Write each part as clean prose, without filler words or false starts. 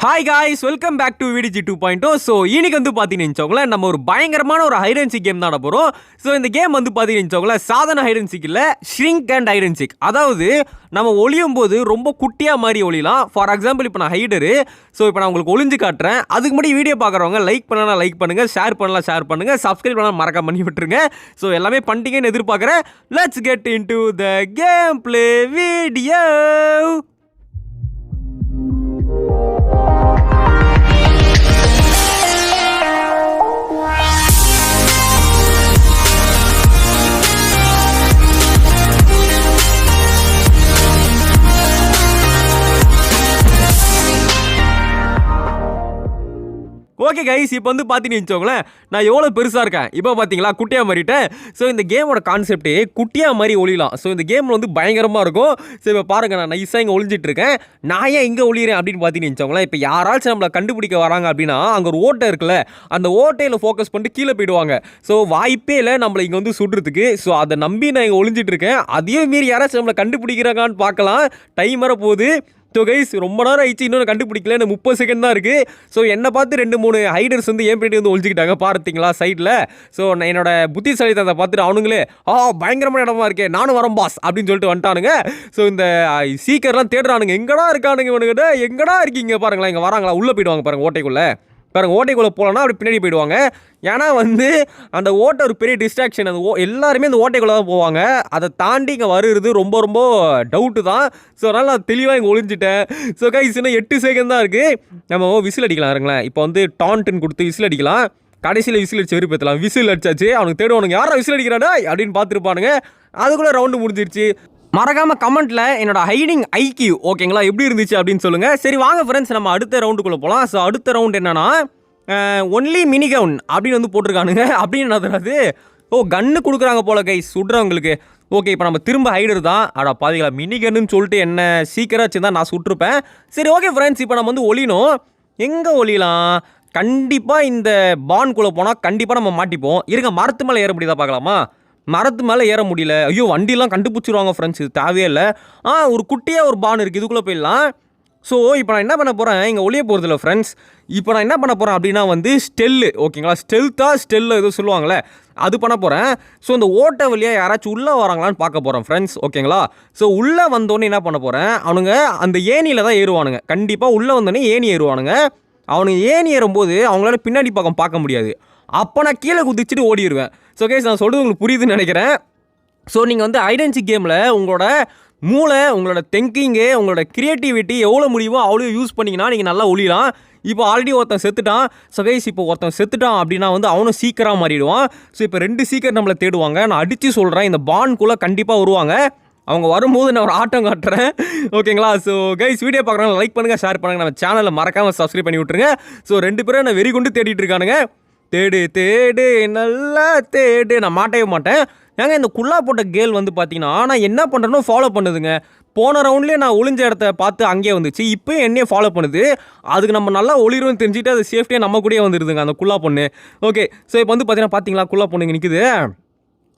Hi guys, welcome back to விடிஜி 2.0. So இன்னைக்கு வந்து பார்த்தீங்கன்னு நம்ம ஒரு பயங்கரமான ஒரு ஹைட் அண்ட் சீக் கேம் தான் போகிறோம். ஸோ இந்த கேம் வந்து பார்த்தீங்கன்னு சாதாரண ஹைட் அண்ட் சீக் இல்லை, shrink and hide and seek. அதாவது நம்ம ஒளியும் போது ரொம்ப குட்டியாக மாதிரி ஒளியலாம். ஃபார் எக்ஸாம்பிள் இப்போ நான் ஹைடரு. ஸோ இப்போ நான் உங்களுக்கு ஒளிஞ்சு காட்டுறேன். அதுக்கு முன்னாடி வீடியோ பார்க்குறவங்க லைக் பண்ணலாம், லைக் பண்ணுங்கள், ஷேர் பண்ணுங்கள், சப்ஸ்கிரைப் பண்ணலாம் மறக்காம பண்ணி விட்டுருங்க. ஸோ எல்லாமே பண்ணிட்டீங்கன்னு எதிர்பார்க்குறேன். Let's get into the game play video. Okay guys, இப்போ வந்து பார்த்தீங்கன்னு நான் எவ்வளோ பெருசாக இருக்கேன். இப்போ பார்த்தீங்களா, குட்டியாக மாறிட்டேன். ஸோ இந்த கேமோட கான்செப்டே குட்டியாக மாதிரி ஒளியலாம். ஸோ இந்த கேமில் வந்து பயங்கரமாக இருக்கும். ஸோ இப்போ பாருங்கள், நான் நைஸாக இங்கே ஒளிஞ்சிட்டு இருக்கேன். நான் ஏன் இங்கே ஒளியிறேன் அப்படின்னு பார்த்தீங்கன்னு இப்போ யாராச்சும் நம்மளை கண்டுபிடிக்க வராங்க அப்படின்னா அங்கே ஒரு ஓட்டை இருக்குல்ல, அந்த ஓட்டையில் ஃபோக்கஸ் பண்ணிட்டு கீழே போயிடுவாங்க. ஸோ வாய்ப்பே இல்லை நம்மளை இங்கே வந்து சுடுறதுக்கு. ஸோ அதை நம்பி நான் இங்கே ஒளிஞ்சிட்டு இருக்கேன். அதே மீறி யாராச்சும் நம்மளை கண்டுபிடிக்கிறாங்கன்னு பார்க்கலாம். டைம் வர போகுது. ஸோ கைஸ், ரொம்ப நேரம் ஆயிடுச்சு, இன்னொன்று கண்டுபிடிக்கல. எனக்கு 30 செகண்ட் தான் இருக்குது. ஸோ என்னை பார்த்து 2-3 ஹைடர்ஸ் வந்து ஏன் பின்னாடி வந்து ஒழிச்சிக்கிட்டாங்க பார்த்தீங்களா சைடில். ஸோ நான் என்னோட புத்திசாலித்தத்தை பார்த்துட்டு அவனுங்களே பயங்கரமான இடமா இருக்கே, நானும் வரேன் பாஸ் அப்படின்னு சொல்லிட்டு வந்துட்டானுங்க. ஸோ இந்த சீக்கிரம்லாம் தேடுறானுங்க, எங்கடா இருக்கானுங்க இவனுக்கிட்ட, எங்கடா இருக்கீங்க பாருங்களா, இங்கே வராங்களா, உள்ளே போயிடுவாங்க பாருங்கள் ஓட்டைக்குள்ளே. பாருங்க, ஓட்டைக்குள்ளே போகலன்னா அப்படி பின்னாடி போயிடுவாங்க. ஏன்னா வந்து அந்த ஓட்டை ஒரு பெரிய டிஸ்ட்ராக்ஷன். அந்த எல்லாருமே அந்த ஓட்டைக்குள்ளே தான் போவாங்க. அதை தாண்டி இங்கே வருகிறது ரொம்ப ரொம்ப டவுட்டு தான். ஸோ அதனால் நான் தெளிவாக இங்கே ஒளிஞ்சிட்டேன். ஸோ கைஸ், இன்னும் 8 செகண்ட் தான் இருக்குது. நம்ம விசில் அடிக்கலாம் இருங்களேன். இப்போ வந்து டான்ட்டுன்னு கொடுத்து விசில் அடிக்கலாம். கடைசியில் விசில் அடிச்சு வெறுப்பேற்றலாம். விசில் அடிச்சாச்சு, அவனுக்கு தேடுவானுங்க யாரா விசில் அடிக்கிறாடா அப்படின்னு பார்த்துருப்பானுங்க. அதுக்குள்ளே ரவுண்டு முடிஞ்சிருச்சு. மறக்காமல் கமெண்ட்டில் என்னோட ஹைடிங் ஐக்யூ ஓகேங்களா எப்படி இருந்துச்சு அப்படின்னு சொல்லுங்கள். சரி வாங்க ஃப்ரெண்ட்ஸ், நம்ம அடுத்த ரவுண்டுக்குள்ளே போகலாம். ஸோ அடுத்த ரவுண்ட் என்னன்னா ஒன்லி மினி கவுன் அப்படின்னு வந்து போட்டிருக்கானுங்க. அப்படின்னு என்னது, கன்று கொடுக்குறாங்க போல கைஸ் சுடுறவங்களுக்கு. ஓகே, இப்போ நம்ம திரும்ப ஹைடர் தான். பாதிங்களா, மினி கன்னுன்னு சொல்லிட்டு என்ன சீக்கிரம் வச்சு தான் நான் சுட்டிருப்பேன். சரி ஓகே ஃப்ரெண்ட்ஸ், இப்போ நம்ம வந்து ஒளியணும். எங்கே ஒளியலாம்? கண்டிப்பாக இந்த பான்குள்ளே போனால் கண்டிப்பாக நம்ம மாட்டிப்போம். இருங்க, மரத்து மேலே ஏற முடியுதா பார்க்கலாமா? மரத்து மேலே ஏற முடியல. ஐயோ, வண்டிலாம் கண்டுபிடிச்சிருவாங்க ஃப்ரெண்ட்ஸ், இது தேவையே இல்லை. ஒரு குட்டியாக ஒரு பான் இருக்குது, இதுக்குள்ளே போயிடலாம். ஸோ இப்போ நான் என்ன பண்ண போகிறேன், இங்கே ஒளிய போகிறதில்ல ஃப்ரெண்ட்ஸ். இப்போ நான் என்ன பண்ண போகிறேன் அப்படின்னா வந்து ஸ்டெல்லு ஓகேங்களா, ஸ்டெல்லு எதுவும் சொல்லுவாங்களே, அது பண்ண போகிறேன். ஸோ இந்த ஓட்டை வழியாக யாராச்சும் உள்ளே வராங்களான்னு பார்க்க போகிறேன் ஃப்ரெண்ட்ஸ் ஓகேங்களா. ஸோ உள்ளே வந்தோடனே என்ன பண்ண போகிறேன், அவனுங்க அந்த ஏணியில் தான் ஏறுவானுங்க. கண்டிப்பாக உள்ளே வந்தோடனே ஏணி ஏறுவானுங்க. அவனுங்க ஏணி ஏறும்போது அவங்களால பின்னாடி பக்கம் பார்க்க முடியாது. அப்போ நான் கீழே குதிச்சுட்டு ஓடிடுவேன். ஸோ கைஸ், நான் சொல்கிறது உங்களுக்கு புரியுதுன்னு நினைக்கிறேன். ஸோ நீங்கள் வந்து ஹைட் அண்ட் சீக் கேமில் உங்களோட மூளை, உங்களோட திங்கிங்கு, உங்களோட க்ரியேட்டிவிட்டி எவ்வளோ முடியுமோ அவ்வளோ யூஸ் பண்ணிங்கன்னா நீங்கள் நல்லா ஒளியலாம். இப்போ ஆல்ரெடி ஒருத்தன் செத்துட்டான். ஸோ கைஸ், இப்போ ஒருத்தன் செத்துட்டான் அப்படின்னா வந்து அவனும் சீக்கிரம் மாறிடுவான். ஸோ இப்போ 2 சீக்கிரம் நம்மளை தேடுவாங்க. நான் அடித்து சொல்கிறேன், இந்த பான்குள்ளே கண்டிப்பாக வருவாங்க. அவங்க வரும்போது நான் ஒரு ஆட்டம் காட்டுறேன் ஓகேங்களா. ஸோ கைஸ், வீடியோ பார்க்குறாங்க லைக் பண்ணுங்கள், ஷேர் பண்ணுங்கள், நம்ம சேனலை மறக்காமல் சப்ஸ்கிரைப் பண்ணி விட்ருங்க. ஸோ 2 பேரும் நான் வெறி கொண்டு தேடிட்டு இருக்கானுங்க. தேடு தேடு நல்லா தேடு, நான் மாட்டவே மாட்டேன். ஏங்க இந்த குள்ளா போட்ட கேள் வந்து பார்த்தீங்கன்னா நான் என்ன பண்ணுறேனோ ஃபாலோ பண்ணுதுங்க. போன ரவுண்ட்லேயே நான் ஒளிஞ்ச இடத்த பார்த்து அங்கேயே வந்துச்சு, இப்போயும் என்னையே ஃபாலோ பண்ணுது. அதுக்கு நம்ம நல்லா ஒளிரும்னு தெரிஞ்சுட்டு அது சேஃப்டியாக நம்ம கூடயே வந்துடுதுங்க அந்த குள்ளா பொண்ணு. ஓகே, ஸோ இப்போ வந்து பார்த்தீங்களா குள்ளா பொண்ணுங்க நிற்குது.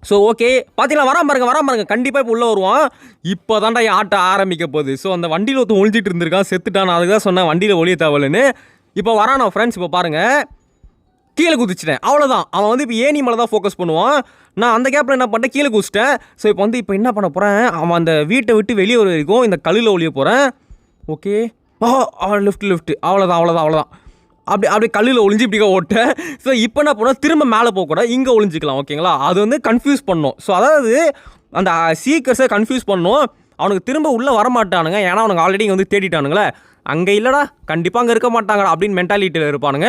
ஸோ ஓகே, பார்த்தீங்களா வராம பாருங்க, கண்டிப்பாக இப்போ உள்ளே வருவான். இப்போ தான்டா என் ஆட்ட ஆரம்பிக்க போகுது. ஸோ அந்த வண்டியில் ஒருத்தன் ஒழிஞ்சிட்டு இருந்திருக்கான், செத்துட்டான். நான் அதுக்கு தான் சொன்னேன் வண்டியில் ஒளிய தேவைன்னு. இப்போ வரானா ஃப்ரெண்ட்ஸ், இப்போ பாருங்கள் கீழே குதிச்சிட்டேன், அவ்வளோதான். அவன் வந்து இப்போ ஏணி மேலே தான் ஃபோக்கஸ் பண்ணுவான். நான் அந்த கேப்பில் என்ன பண்ணிட்டேன், கீழே குதிச்சிட்டேன். ஸோ இப்போ என்ன பண்ண போகிறேன், அவன் அந்த வீட்டை விட்டு வெளியே வர வரைக்கும் இந்த கல்லில் ஒளிய போகிறேன். ஓகே, லெஃப்ட் அவ்வளோதான். அப்படியே கல்லில் ஒளிஞ்சு இப்படிக்கா ஓட்டேன். ஸோ இப்போ என்ன பண்ணால் திரும்ப மேலே போகக்கூடாது, இங்கே ஒளிஞ்சிக்கலாம் ஓகேங்களா. அது வந்து கன்ஃபியூஸ் பண்ணணும். ஸோ அதாவது அந்த சீக்கர்ஸை கன்ஃபியூஸ் பண்ணணும். அவனுக்கு திரும்ப உள்ளே வரமாட்டானுங்க, ஏன்னா அவனுக்கு ஆல்ரெடி இங்கே வந்து தேடிட்டானுங்களே. அங்கே இல்லைடா, கண்டிப்பாக அங்கே இருக்க மாட்டாங்கடா அப்படின்னு மென்டாலிட்டியில் இருப்பானுங்க.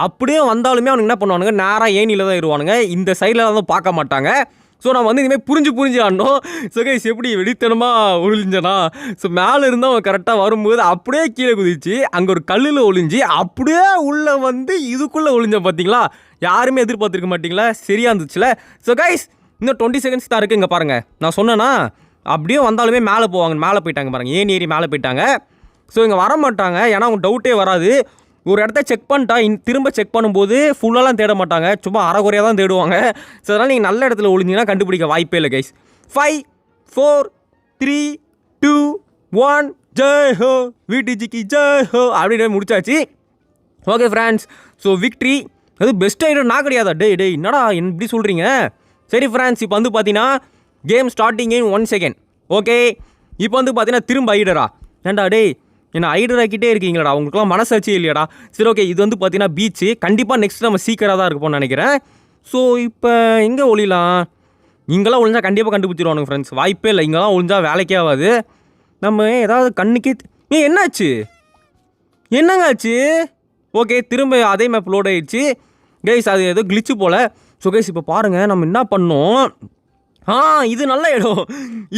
அப்படியே வந்தாலுமே அவனுக்கு என்ன பண்ணுவானுங்க, நேராக ஏணியில் தான் இருவானுங்க, இந்த சைடில் தான் பார்க்க மாட்டாங்க. ஸோ நான் வந்து இனிமேல் புரிஞ்சு ஆடணும். ஸோ கைஸ், எப்படி வெடித்தனமாக ஒளிஞ்சனா, ஸோ மேலே இருந்தால் அவன் கரெக்டாக வரும்போது அப்படியே கீழே குதிச்சு அங்கே ஒரு கல்லில் ஒளிஞ்சு அப்படியே உள்ளே வந்து இதுக்குள்ளே ஒளிஞ்சேன். பார்த்தீங்களா, யாருமே எதிர்பார்த்துருக்க மாட்டிங்களா, சரியாக இருந்துச்சுல. ஸோ கைஸ், இன்னும் 20 செகண்ட்ஸ் தான் இருக்குது. இங்கே பாருங்கள், நான் சொன்னேன்னா அப்படியே வந்தாலுமே மேலே போயிட்டாங்க பாருங்கள், ஏறி மேலே போயிட்டாங்க. ஸோ இங்கே வர மாட்டாங்க, ஏன்னா அவங்க டவுட்டே வராது. ஒரு இடத்த செக் பண்ணிட்டா திரும்ப செக் பண்ணும்போது ஃபுல்லாலாம் தேட மாட்டாங்க, சும்மா அரைக்குறையாக தான் தேடுவாங்க. ஸோ அதனால் நீங்கள் நல்ல இடத்துல ஒளிஞ்சிங்கன்னா கண்டுபிடிக்க வாய்ப்பே இல்லை கைஸ். 5 4 3 2 1 ஜெய் ஹோ விடிஜிக்கு ஜெய் ஹோ அப்படின்னு முடிச்சாச்சு. Okay friends, so victory. அது பெஸ்ட் ஐடியா நான் கிடையாதா? டேய் என்னடா எப்படி சொல்கிறீங்க? சரி ஃப்ரெண்ட்ஸ், இப்போ வந்து பார்த்தீங்கன்னா கேம் ஸ்டார்டிங் இன் 1 செகண்ட். ஓகே, இப்போ வந்து பார்த்தீங்கன்னா திரும்ப ஐடரா. ஏன்டா டேய் என்ன ஐடர் ஆக்கிட்டே இருக்கீங்களாடா, உங்களுக்குலாம் மனசாட்சி இல்லையாடா? சரி ஓகே, இது வந்து பார்த்தீங்கன்னா பீச்சு. கண்டிப்பாக நெக்ஸ்ட் நம்ம சீக்கிரம் தான் இருப்போம்னு நினைக்கிறேன். ஸோ இப்போ எங்கே ஒளிலாம்? இங்கெல்லாம் ஒழிஞ்சா கண்டிப்பாக கண்டுபிடிச்சிருவானுங்க ஃப்ரெண்ட்ஸ், வாய்ப்பே இல்லை. இங்கெல்லாம் ஒழிஞ்சா வேலைக்கே ஆகாது. நம்ம ஏதாவது கண்ணுக்கே என்னாச்சு? என்னங்க ஆச்சு? ஓகே, திரும்ப அதே மேப் லோட் ஆகிடுச்சு கைஸ். அது ஏதோ கிளிச்சு போல். ஸோ கைஸ் இப்போ பாருங்கள் நம்ம என்ன பண்ணோம். இது நல்ல இடம்.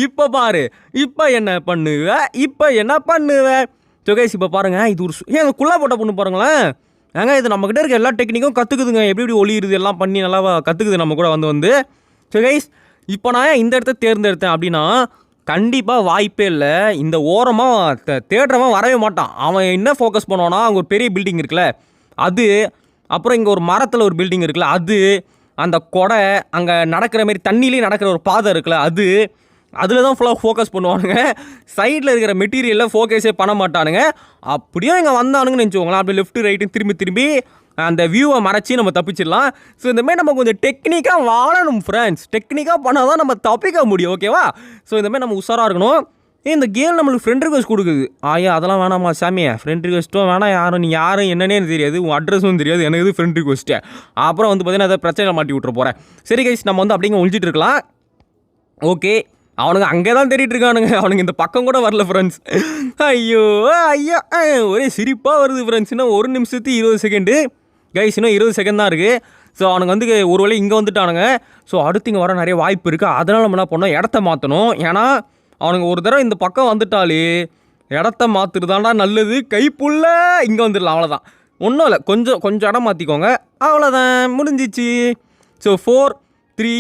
இப்போ பாரு, இப்போ என்ன பண்ணுவேன்? ஸோ கைஸ் இப்போ பாருங்கள், இது ஒரு அந்த குள்ளா போட்ட பொண்ணு பாருங்களேன். ஏங்க இது நம்மக்கிட்ட இருக்க எல்லா டெக்னிக்கும் கற்றுக்குதுங்க. எப்படி ஒளியுது எல்லாம் பண்ணி நல்லா கற்றுக்குது நம்ம கூட வந்து. ஸோ கைஸ் இப்போ நான் இந்த இடத்த தேர்ந்தெடுத்தேன் அப்படின்னா கண்டிப்பாக வாய்ப்பே இல்லை. இந்த ஓரமாக தேடுறவன் வரவே மாட்டான். அவன் என்ன ஃபோக்கஸ் பண்ணுவான்னா, அங்கே ஒரு பெரிய பில்டிங் இருக்குல்ல அது, அப்புறம் இங்கே ஒரு மரத்தில் ஒரு பில்டிங் இருக்குல்ல அது, அந்த கொடை, அங்கே நடக்கிற மாதிரி தண்ணியிலே நடக்கிற ஒரு பாதை இருக்குல்ல அது, அதில் தான் ஃபுல்லாக ஃபோக்கஸ் பண்ணுவானுங்க. சைடில் இருக்கிற மெட்டீரியலில் ஃபோக்கஸே பண்ண மாட்டானுங்க. அப்படியே இங்கே வந்தானுங்கன்னு நினச்சிக்கோங்களேன், அப்படியே லெஃப்ட் ரைட்டு திரும்பி அந்த வியூவை மறைச்சி நம்ம தப்பிச்சிடலாம். ஸோ இந்தமாதிரி நம்ம கொஞ்சம் டெக்னிக்காக வாழணும் ஃப்ரெண்ட்ஸ். டெக்னிக்காக பண்ணால் தான் நம்ம தப்பிக்க முடியும். ஓகேவா? ஸோ இந்தமாதிரி நம்ம உஷாராக இருக்கணும். இந்த கேம் நம்மளுக்கு ஃப்ரெண்ட் ரிக்வெஸ்ட் கொடுக்குது. அதெல்லாம் வேணாமா சாமியா? ஃப்ரெண்ட் ரிக்வெஸ்ட்டும் வேணாம், யாரும் என்னன்னே தெரியாது, உன் அட்ரஸும் தெரியாது, எனக்கு இது ஃப்ரெண்ட் ரிக்வெஸ்ட்டு. அப்புறம் வந்து பார்த்தீங்கன்னா அதை பிரச்சனை மாட்டி விட்டுற போகிறேன். சரி கைஸ், நம்ம வந்து அப்படிங்க ஒழிச்சிட்டு இருக்கலாம். ஓகே, அவனுங்க அங்கே தான் தேடிட்டு இருக்கானுங்க. அவனுங்க இந்த பக்கம் கூட வரல ஃப்ரெண்ட்ஸ். ஐயோ ஒரே சிரிப்பாக வருது ஃப்ரெண்ட்ஸ். இன்னும் 1 நிமிஷத்துக்கு 20 செகண்டு கைஸ், இன்னும் 20 செகண்ட் தான் இருக்குது. ஸோ அவனுங்க வந்து ஒரு வேளை இங்கே வந்துட்டானுங்க. ஸோ அடுத்து இங்கே வர நிறைய வாய்ப்பு இருக்குது. அதனால் நம்ம என்ன பண்ணோம், இடத்த மாற்றணும். ஏன்னா அவனுங்க ஒரு தடவை இந்த பக்கம் வந்துட்டாலே இடத்த மாற்றுறதாண்டா நல்லது. கைப்புள்ள இங்கே வந்துடலாம், அவ்வளோதான். ஒன்றும் இல்லை, கொஞ்சம் இடம் மாற்றிக்கோங்க, அவ்வளோதான், முடிஞ்சிச்சு. ஸோ 4 3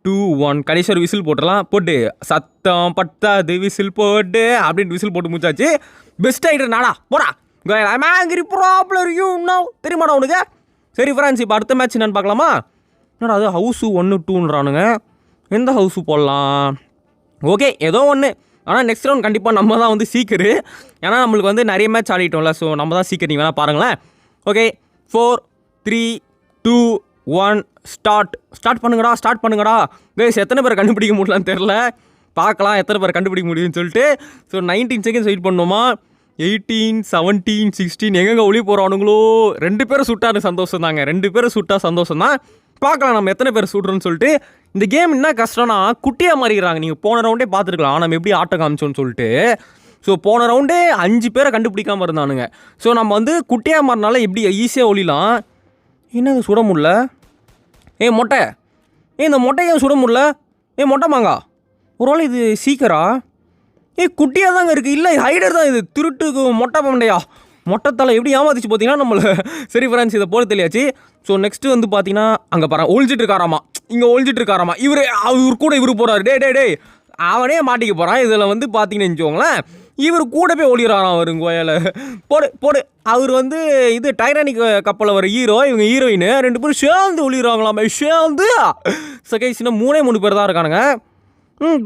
2 1 கடைசி ஒரு விசில் போட்டுடலாம். போட்டு சத்தம் பட்டாது விசில் போட்டு அப்படின்னு விசில் போட்டு முடிச்சாச்சு. பெஸ்ட் ஐடியா நாடா, போடா ஆங்கிரி ப்ராப்ளம் தெரியுமாடா உனக்கு? சரி ஃப்ரெண்ட்ஸ், இப்போ அடுத்த மேட்ச் என்னன்னு பார்க்கலாமா? என்னடா அது ஹவுஸு 1 2ன்றானுங்க. எந்த ஹவுஸு போடலாம்? ஓகே, ஏதோ ஒன்று. ஆனால் நெக்ஸ்ட் ரவுண்ட் கண்டிப்பாக நம்ம தான் வந்து சீக்கிரம். ஏன்னா நம்மளுக்கு வந்து நிறைய மேட்ச் ஆடிட்டோம்ல. ஸோ நம்ம தான் சீக்கிரம். நீங்கள் வேணால் பாருங்களேன். ஓகே, 4 3 2 1 ஸ்டார்ட் பண்ணுங்கடா. கைஸ் எத்தனை பேரை கண்டுபிடிக்க முடியலான்னு தெரில. பார்க்கலாம் எத்தனை பேரை கண்டுபிடிக்க முடியும்னு சொல்லிட்டு. ஸோ 19 செகண்ட்ஸ் வெயிட் பண்ணோமா? 18 17 16 எங்கெங்கே ஒளி போகிறானுங்களோ. 2 பேரும் சுட்டாரு சந்தோஷம் தாங்க. 2 பேரும் சுட்டா சந்தோஷம் தான். பார்க்கலாம் நம்ம எத்தனை பேர் சுடுறோன்னு சொல்லிட்டு. இந்த கேம் என்ன கஷ்டம்னா குட்டியாக மாறிக்கிறாங்க. நீங்கள் போன ரவுண்டே பார்த்துருக்கலாம் நம்ம எப்படி ஆட்டம் காமிச்சோன்னு சொல்லிட்டு. ஸோ போன ரவுண்டே 5 பேரை கண்டுபிடிக்காமல் இருந்தானுங்க. ஸோ நம்ம வந்து குட்டியாக மாறினால எப்படி ஈஸியாக ஒளிலாம். என்னது சுட முடில? மொட்டை, இந்த மொட்டையை சுட முடில. மொட்டை மாங்கா, ஒரு வேளை இது சீக்கிரா? குட்டியாக தாங்க இருக்குது. இல்லை ஹைடர் தான் இது. திருட்டுக்கு மொட்டை மண்டையா? மொட்டைத்தால் எப்படி ஏமாத்திச்சு பார்த்தீங்கன்னா நம்மளை. சரி ஃப்ரெண்ட்ஸ், இதை போல தெரியாச்சு. ஸோ நெக்ஸ்ட்டு வந்து பார்த்தீங்கன்னா அங்கே பாரு ஒழிச்சிட்டு இருக்காராமா. இங்கே ஒழிச்சிட்டு இருக்காராமா. இவர் கூட போகிறாரு. டே அவனே மாட்டிக்க போகிறான். இதில் வந்து பார்த்தீங்கன்னு வச்சுக்கோங்களேன், இவர் கூட போய் ஒளிகிறாராம். அவருங்க கோயில போடு. அவர் வந்து இது டைட்டானிக் கப்பலில் வர ஹீரோ, இவங்க ஹீரோயின் 2 பேரும் சேர்ந்து ஒளிகிறாங்களாம். சேர்ந்து சகைஸ் இன்னும் 3 பேர் தான் இருக்கானுங்க.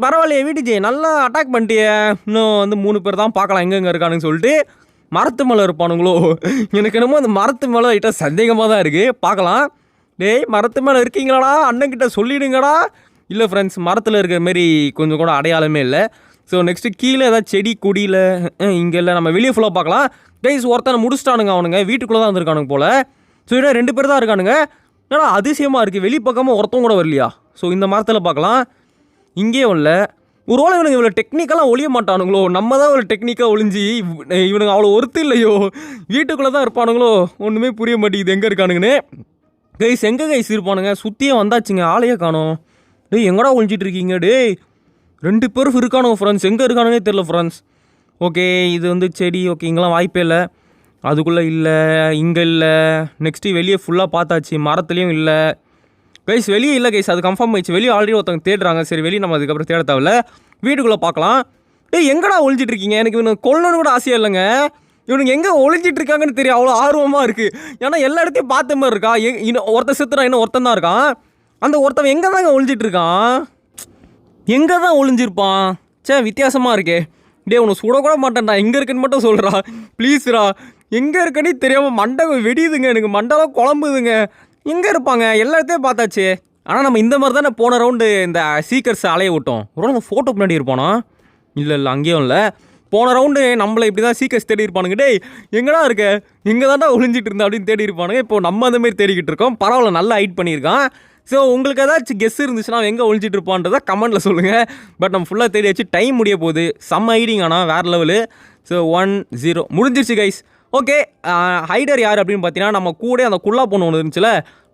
பரவாயில்லையே விடிஜி, நல்லா அட்டாக் பண்ணிட்டியே. இன்னும் வந்து 3 பேர் தான், பார்க்கலாம் எங்கெங்கே இருக்கானுன்னு சொல்லிட்டு. மரத்து மேலே இருப்பானுங்களோ? எனக்கு என்னமோ அந்த மரத்து மேலே கிட்ட சந்தேகமாக தான் இருக்குது. பார்க்கலாம். டேய் மரத்து மேலே இருக்கீங்களாடா, அண்ணன்கிட்ட சொல்லிவிடுங்கடா. இல்லை ஃப்ரெண்ட்ஸ், மரத்தில் இருக்கிற மாரி கொஞ்சம் கூட அடையாளமே இல்லை. ஸோ நெக்ஸ்ட்டு கீழே ஏதாவது செடி கொடியில் இங்கே இல்லை. நம்ம வெளியே ஃபுல்லாக பார்க்கலாம். கைஸ் ஒருத்தனை முடிச்சிட்டானுங்க. அவனுங்க வீட்டுக்குள்ளே தான் வந்திருக்கானுங்க போல். ஸோ இன்னும் 2 பேர் தான் இருக்கானுங்க. ஏன்னா அதிசயமாக இருக்குது, வெளி பக்கமாக ஒருத்தவங்க கூட வரலையா? ஸோ இந்த மரத்தில் பார்க்கலாம். இங்கேயும் இல்லை. ஒரு வேளை இவனுங்க இவ்வளோ டெக்னிக்கெல்லாம் ஒழிய மாட்டானுங்களோ? நம்ம தான் ஒரு டெக்னிக்காக ஒழிஞ்சி இவனுங்க அவ்வளோ ஒருத்து இல்லையோ? வீட்டுக்குள்ளே தான் இருப்பானுங்களோ? ஒன்றுமே புரிய மாட்டேங்குது எங்கே இருக்கானுங்கன்னு. கைஸ் எங்கே கைஸ் இருப்பானுங்க? சுற்றியே வந்தாச்சுங்க, ஆளையே காணோம். டேய் எங்கடா ஒழிஞ்சிட்டு இருக்கீங்க? டேய் 2 பேரும் இருக்கானுங்க ஃப்ரெண்ட்ஸ். எங்கே இருக்கானுன்னே தெரில ஃப்ரெண்ட்ஸ். ஓகே, இது வந்து செடி. ஓகே, இங்கெல்லாம் வாய்ப்பே இல்லை. அதுக்குள்ளே இல்லை, இங்கே இல்லை. நெக்ஸ்ட்டு வெளியே ஃபுல்லாக பார்த்தாச்சு, மரத்துலேயும் இல்லை. கைஸ் வெளியே இல்லை கைஸ், அது கன்ஃபார்ம் ஆயிடுச்சு. வெளியே ஆல்ரெடி ஒருத்தவங்க தேடுறாங்க. சரி வெளியே நம்ம அதுக்கப்புறம் தேட தேவையில்ல, வீட்டுக்குள்ளே பார்க்கலாம். டேய் எங்கடா ஒழிஞ்சிட்டு இருக்கீங்க? எனக்கு இவனுக்கு கொல்லணும்னு கூட ஆசையாக இல்லைங்க. இவனுக்கு எங்கே ஒழிஞ்சிட்டு இருக்காங்கன்னு தெரியும், அவ்வளோ ஆர்வமாக இருக்குது. ஏன்னா எல்லா இடத்தையும் பார்த்த மாதிரி இருக்கா. இன்னும் ஒருத்தன் செத்துறான், இன்னும் ஒருத்தன் தான் இருக்கான். அந்த ஒருத்தவன் எங்கே தாங்க ஒழிஞ்சிட்டு இருக்கான்? எங்கே தான் ஒழிஞ்சிருப்பான்? வித்தியாசமாக இருக்கே. டே உன்னை சுடக்கூட மாட்டேன்டா, எங்கே இருக்குன்னு மட்டும் சொல்கிறா ப்ளீஸ்ரா. எங்கே இருக்குன்னு தெரியாமல் மண்டை வெடியுதுங்க, எனக்கு மண்டெல்லாம் குழம்புதுங்க. எங்கே இருப்பாங்க? எல்லாத்தையும் பார்த்தாச்சு. ஆனால் நம்ம இந்த மாதிரி தானே போன ரவுண்டு இந்த சீக்கர்ஸ் அலைய விட்டோம். ஒரு அந்த ஃபோட்டோ பின்னாடி இருப்பானா? இல்லை அங்கேயும் இல்லை. போன ரவுண்டு நம்மளை இப்படி தான் சீக்கர்ஸ் தேடி இருப்பானுங்க. டேய் எங்கடா இருக்க, எங்கே தான்டா ஒளிஞ்சிட்டு இருந்தா அப்படின்னு தேடி இருப்பானுங்க. இப்போ நம்ம அந்த மாதிரி தேடிக்கிட்டு இருக்கோம். பரவாயில்ல, நல்லா ஹைட் பண்ணியிருக்கான். ஸோ உங்களுக்கு ஏதாச்சும் கெஸ் இருந்துச்சுன்னா எங்கே ஒழிச்சிட்டு இருப்பான்றதை கமெண்ட்டில் சொல்லுங்கள். பட் நம்ம ஃபுல்லாக தேடி வச்சு டைம் முடிய போகுது. செம்ம ஹைடிங் ஆனால் வேறு லெவலு. ஸோ 1-0 முடிஞ்சிருச்சு கைஸ். ஓகே, ஹைடர் யார் அப்படின்னு பார்த்தீங்கன்னா நம்ம கூட அந்த குள்ளா பொண்ணு ஒன்று இருந்துச்சுல,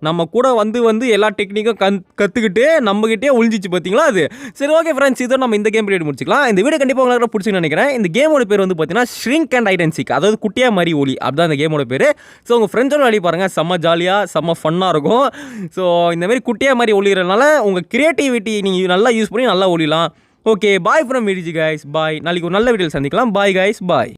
நம்ம கூட வந்து எல்லா டெக்னிக்கும் கற்றுக்கிட்டு நம்மகிட்டே ஒழிஞ்சிச்சு பார்த்தீங்களா அது. சரி ஓகே ஃப்ரெண்ட்ஸ், இதோ நம்ம இந்த கேம் பீரியட் முடிச்சிக்கலாம். இந்த வீடியோ கண்டிப்பாக உங்களுக்கு பிடிச்சின்னு நினைக்கிறேன். இந்த கேமோட பேர் வந்து பார்த்தீங்கன்னா shrink and hide and seek, அதாவது குட்டியா மாதிரி ஒளி, அப்படிதான் இந்த கேமோட பேர். ஸோ உங்கள் ஃப்ரெண்ட்ஸோட விளையாடி பாருங்கள், செம்ம ஜாலியாக செம்ம ஃபன்னாக இருக்கும். ஸோ இந்தமாரி குட்டியா மாதிரி ஒளிகிறதுனால உங்கள் க்ரியேட்டிவிட்டி நீங்கள் நல்லா யூஸ் பண்ணி நல்லா ஒளிலாம். Okay, bye from VDG guys, bye. நாளைக்கு ஒரு நல்ல வீடியோவில் சந்திக்கலாம். பாய் கைஸ், பாய்.